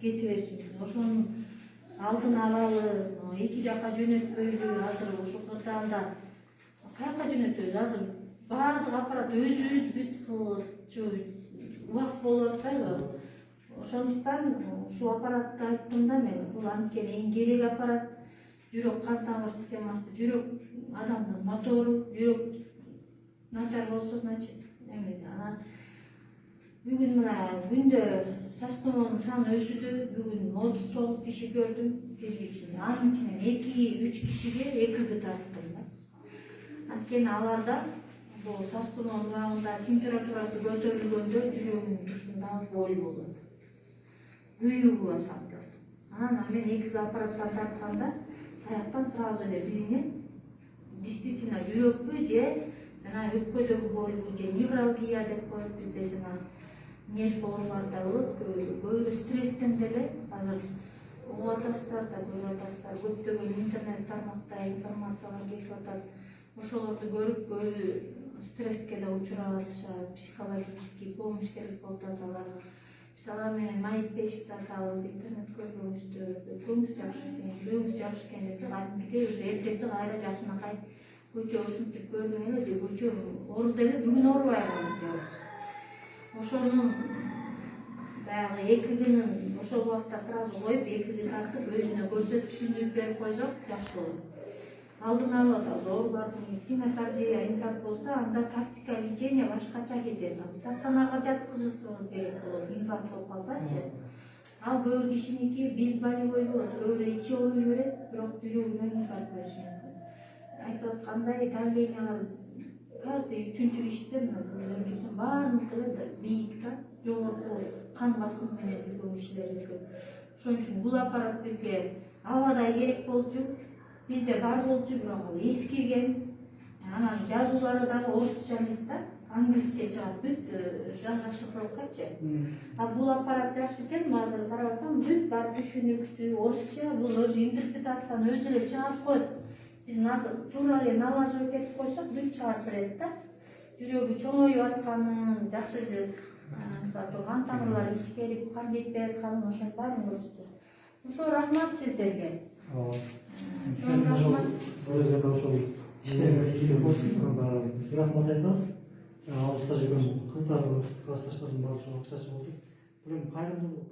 кете бериши мүмкүн. Ошонун алдын алалы, эки жакка жөнөтпөйлү, азыр ошол кырдаалда каяка жөнөтөбүз? Азыр баардык аппарат өзүбүз бүт кылчу убакыт болуп атпайбы? Ошондуктан ушул аппаратты айттым да мен, бул анткени эң керек аппарат. Жүрөк кан тамыр системасы, жүрөк адамдын мотору, жүрөк начар болсо, значит, анан бүгүн мына күндө чач томоонун саны өсүүдө. Бүгүн 39 киши көрдүм первичный. Анын ичинен 2-3 кишиге ЭКГ тарттым да. Анткени аларда бул чач томоонун убагында температурасы көтөрүлгөндө жүрөгүнүн тушунда боль болот. Күйүү болот анда. Анан мен ЭКГ аппараттан тартканда аяктан сразу эле билинет. Действительно жүрөкпү же жана өпкөдөгү болбу же невралгия деп коет бизде, жана нерв ооруларда болот. Көбү стресстен деле азыр угуп атасыздар да, көрүп атасыздар. Көптөгөн интернет тармакта информациялар келип атат. Ошолорду көрүп көбү стресске да учурап атышат, психологический помощь керек болуп атат аларга. Биз алар менен маектешип атабыз, интернет көргөнүбүздө. Көңүл жакшы экен, жүрөгүбүз жакшы экен десе, кадимкидей уже эртеси кайра жакшынакай көчө ушинтип көрдүң эле же көчө ооруду эле, бүгүн оорубай калдык дейбиз. Ошонун баягы ЭКГнын ошол убакта сразу коюп, ЭКГ тартып өзүнө көрсөтүп түшүндүрүп берип койсок жакшы болот. Алдын алып атабыз, оорулардын стенокардия, инфаркт болсо, анда тактика лечения башкача кетет. Стационарга жаткызышыбыз керек болот, инфаркт болуп калсачы. Ал көбүр кишиники биз болевой болот, көбүрөөк ичи ооруй берет, бирок жүрөгүнөн инфаркт болушу мүмкүн. Айтып аткандай давлениялар каждый 3-чү кишиден ölçüsүн баардыгы эле бийик да, жогорку кан басымы менен жүргөн кишилер көп. Ошон үчүн бул аппарат бизге абадай керек болчу. Бизде бар болчу, бирок ал эскирген. Анан жазуулары дагы орусча эмес да, англисче чыгат, бүт расшифровкачы. Бул аппарат жакшы экен, азыр карап атам, бүт бар түшүнүктүү орусча, бул өзү интерпретацияны өзү эле чыгарып коет. Биз туура эле налаживать этип койсок, бүт чыгарып берет да. Жүрөгү чоңоюп атканын, жакшы мисалы кан тамырлары ичкерип, кан жетпей атканын, ошонун баарын көрсөтөт. Ошо рахмат сиздерге. Ошол иштер болсун, биз рахмат айтабыз. Алыста жүргөн кыздарыбыз, классташтарыбыз баары ошого чачып отуруп, кайрымдуулук.